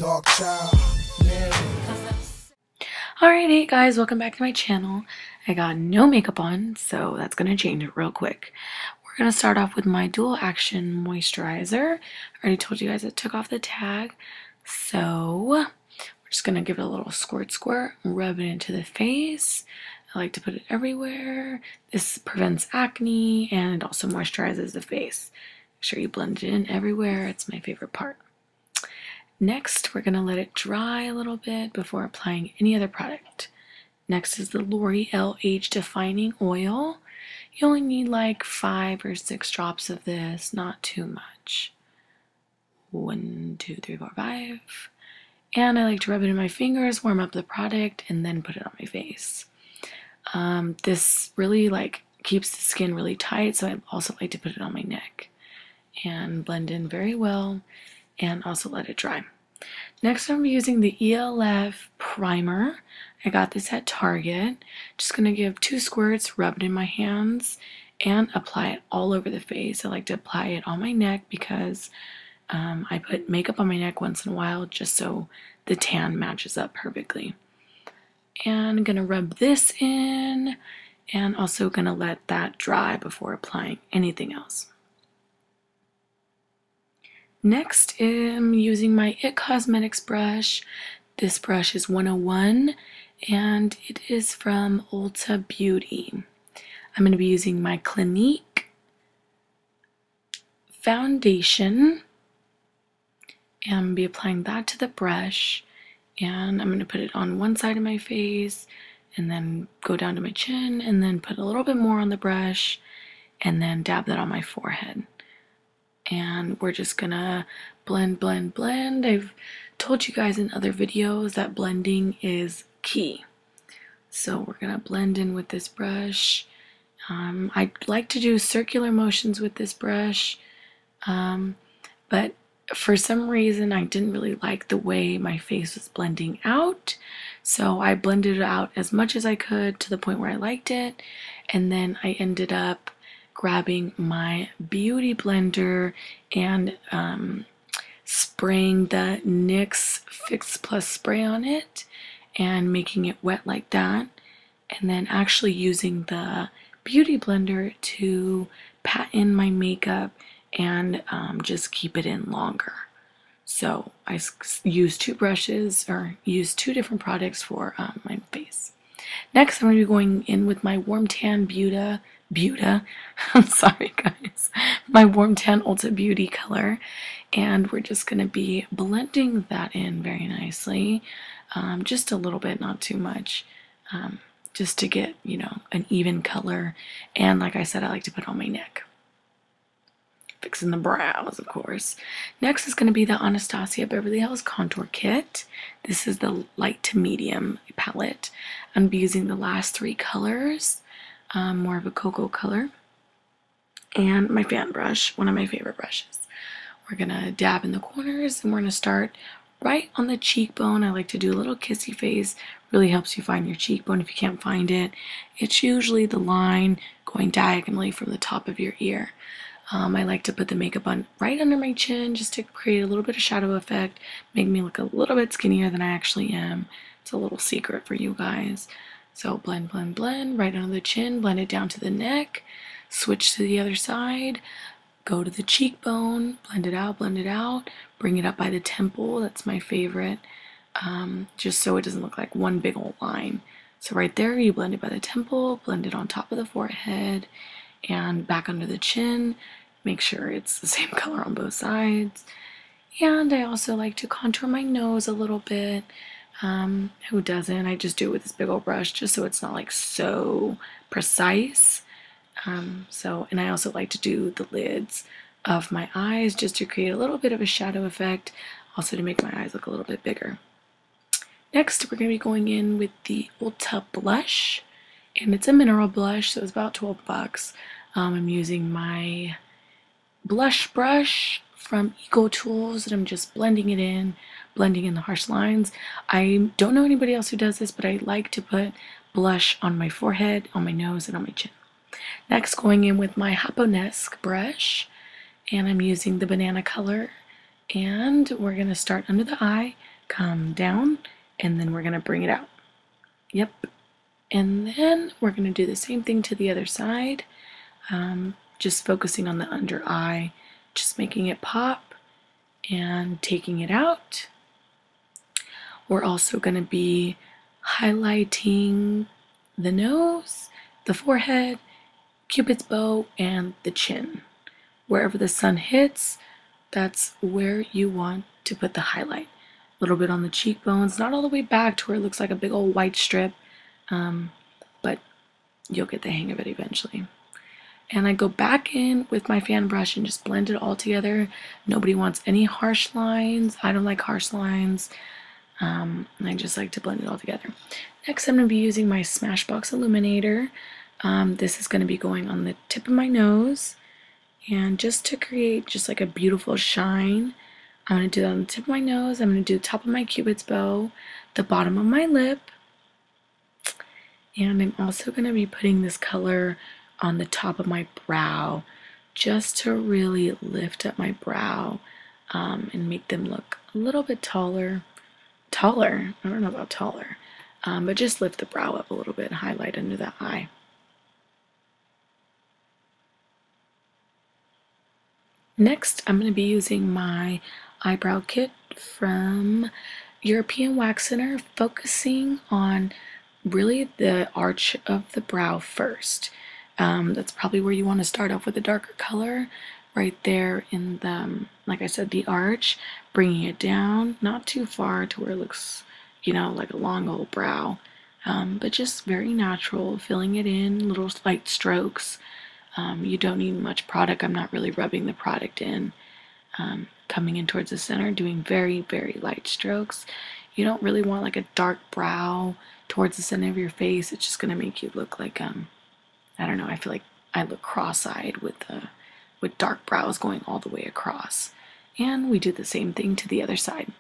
Dark child. Alright, hey guys, welcome back to my channel. I got no makeup on, so that's going to change it real quick. We're going to start off with my dual action moisturizer. I already told you guys it took off the tag, so we're just going to give it a little squirt, rub it into the face. I like to put it everywhere. This prevents acne and it also moisturizes the face. Make sure you blend it in everywhere. It's my favorite part. Next, we're going to let it dry a little bit before applying any other product. Next is the L'Oreal Age Defining Oil. You only need like 5 or 6 drops of this, not too much. 1, 2, 3, 4, 5. And I like to rub it in my fingers, warm up the product, and then put it on my face. This really keeps the skin really tight, so I also like to put it on my neck and blend in very well and also let it dry. Next, I'm using the ELF primer. I got this at Target. Just gonna give 2 squirts, rub it in my hands, and apply it all over the face. I like to apply it on my neck because I put makeup on my neck once in a while just so the tan matches up perfectly. And I'm gonna rub this in and also gonna let that dry before applying anything else. Next, I'm using my IT Cosmetics brush. This brush is 101 and it is from Ulta Beauty. I'm going to be using my Clinique foundation and I'm going to be applying that to the brush, and I'm going to put it on one side of my face and then go down to my chin and then put a little bit more on the brush and then dab that on my forehead. And we're just gonna blend. I've told you guys in other videos that blending is key. So we're gonna blend in with this brush. I like to do circular motions with this brush, but for some reason I didn't really like the way my face was blending out. So I blended it out as much as I could to the point where I liked it, and then I ended up grabbing my beauty blender and spraying the NYX Fix Plus spray on it and making it wet like that, and then actually using the beauty blender to pat in my makeup and just keep it in longer. So I used 2 brushes, or used 2 different products for my face. Next, I'm going to be going in with my Warm Tan I'm sorry guys, my Warm Tan Ulta Beauty color, and we're just going to be blending that in very nicely, just a little bit, not too much, just to get, you know, an even color. And like I said, I like to put it on my neck. Fixing the brows, of course. Next is going to be the Anastasia Beverly Hills Contour Kit. This is the light to medium palette. I'm using the last 3 colors, more of a cocoa color, and my fan brush, one of my favorite brushes. We're going to dab in the corners, and we're going to start right on the cheekbone. I like to do a little kissy face. Really helps you find your cheekbone if you can't find it. It's usually the line going diagonally from the top of your ear. I like to put the makeup on right under my chin just to create a little bit of shadow effect, make me look a little bit skinnier than I actually am. It's a little secret for you guys. So blend right under the chin, blend it down to the neck, switch to the other side, go to the cheekbone, blend it out, bring it up by the temple. That's my favorite, just so it doesn't look like one big old line. So right there, you blend it by the temple, blend it on top of the forehead, and back under the chin. Make sure it's the same color on both sides. And I also like to contour my nose a little bit. Who doesn't? I just do it with this big old brush just so it's not like so precise. And I also like to do the lids of my eyes just to create a little bit of a shadow effect, also to make my eyes look a little bit bigger. Next, we're going to be going in with the Ulta blush, and it's a mineral blush, so it's about 12 bucks. I'm using my blush brush from Eco Tools, and I'm just blending it in, blending in the harsh lines. I don't know anybody else who does this, but I like to put blush on my forehead, on my nose, and on my chin. Next, going in with my Haponesque brush, and I'm using the banana color, and we're going to start under the eye, come down, and then we're going to bring it out. Yep. And then we're going to do the same thing to the other side, just focusing on the under eye, just making it pop and taking it out. We're also going to be highlighting the nose, the forehead, Cupid's bow, and the chin. Wherever the sun hits, that's where you want to put the highlight. A little bit on the cheekbones, not all the way back to where it looks like a big old white strip, but you'll get the hang of it eventually. And I go back in with my fan brush and just blend it all together. Nobody wants any harsh lines. I don't like harsh lines. I just like to blend it all together. Next, I'm going to be using my Smashbox Illuminator. This is going to be going on the tip of my nose. And just to create just like a beautiful shine, I'm going to do that on the tip of my nose. I'm going to do the top of my Cupid's bow, the bottom of my lip. And I'm also going to be putting this color on the top of my brow, just to really lift up my brow and make them look a little bit taller. I don't know about taller, but just lift the brow up a little bit and highlight under the eye. Next, I'm going to be using my eyebrow kit from European Wax Center, focusing on really the arch of the brow first. That's probably where you want to start off with a darker color, right there in the, like I said, the arch, bringing it down, not too far to where it looks, you know, like a long old brow, but just very natural, filling it in, little light strokes. You don't need much product. I'm not really rubbing the product in. Coming in towards the center, doing very, very light strokes. You don't really want like a dark brow towards the center of your face. It's just going to make you look like, I don't know, I feel like I look cross-eyed with dark brows going all the way across. And we do the same thing to the other side.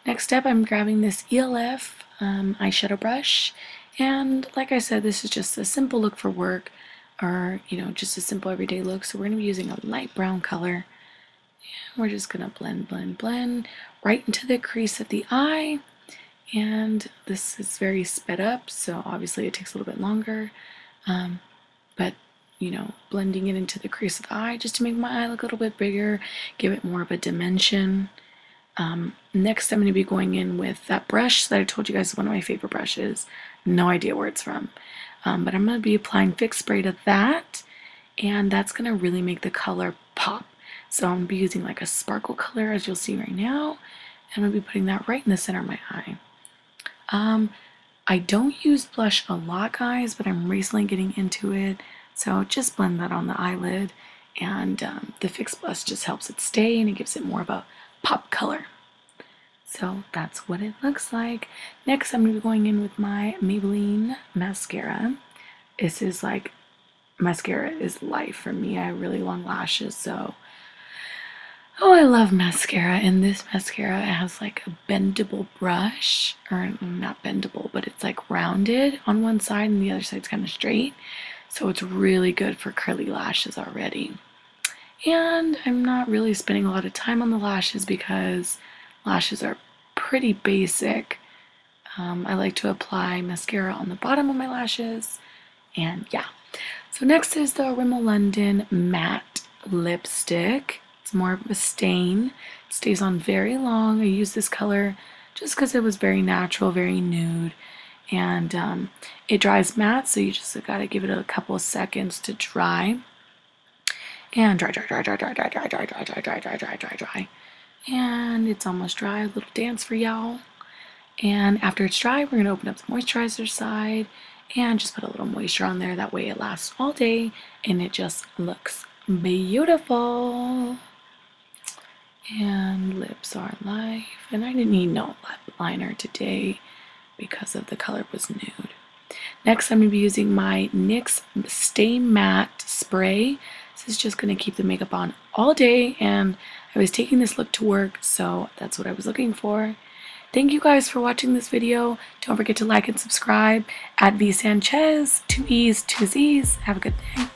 Next up, I'm grabbing this ELF eyeshadow brush. And like I said, this is just a simple look for work, or, you know, just a simple everyday look. So we're going to be using a light brown color. And we're just going to blend, blend, blend right into the crease of the eye. And this is very sped up, so obviously it takes a little bit longer. But, you know, blending it into the crease of the eye just to make my eye look a little bit bigger, give it more of a dimension. Next, I'm going to be going in with that brush that I told you guys is one of my favorite brushes. No idea where it's from. But I'm going to be applying fixed spray to that, and that's going to really make the color pop. So I'm going to be using like a sparkle color, as you'll see right now, and I'm going to be putting that right in the center of my eye. I don't use blush a lot, guys, but I'm recently getting into it, so just blend that on the eyelid, and the fixed blush just helps it stay, and it gives it more of a pop color. So that's what it looks like. Next, I'm going to be going in with my Maybelline mascara. This is like, mascara is life for me. I have really long lashes, so oh, I love mascara. And this mascara has like a bendable brush, or not bendable, but it's like rounded on one side and the other side's kind of straight. So it's really good for curly lashes already. And I'm not really spending a lot of time on the lashes because lashes are pretty basic. I like to apply mascara on the bottom of my lashes. And yeah. So next is the Rimmel London Matte Lipstick. It's more of a stain. It stays on very long. I use this color just because it was very natural, very nude. And it dries matte, so you just gotta give it a couple of seconds to dry. And dry. And it's almost dry. A little dance for y'all. And after it's dry, we're gonna open up the moisturizer side and just put a little moisture on there. That way it lasts all day and it just looks beautiful. And lips are life. And I didn't need no lip liner today because of the color was nude. Next, I'm going to be using my NYX Stay Matte Spray. This is just going to keep the makeup on all day, and I was taking this look to work, so that's what I was looking for. Thank you guys for watching this video. Don't forget to like and subscribe at V Sanchez, 2 E's, 2 Z's. Have a good day.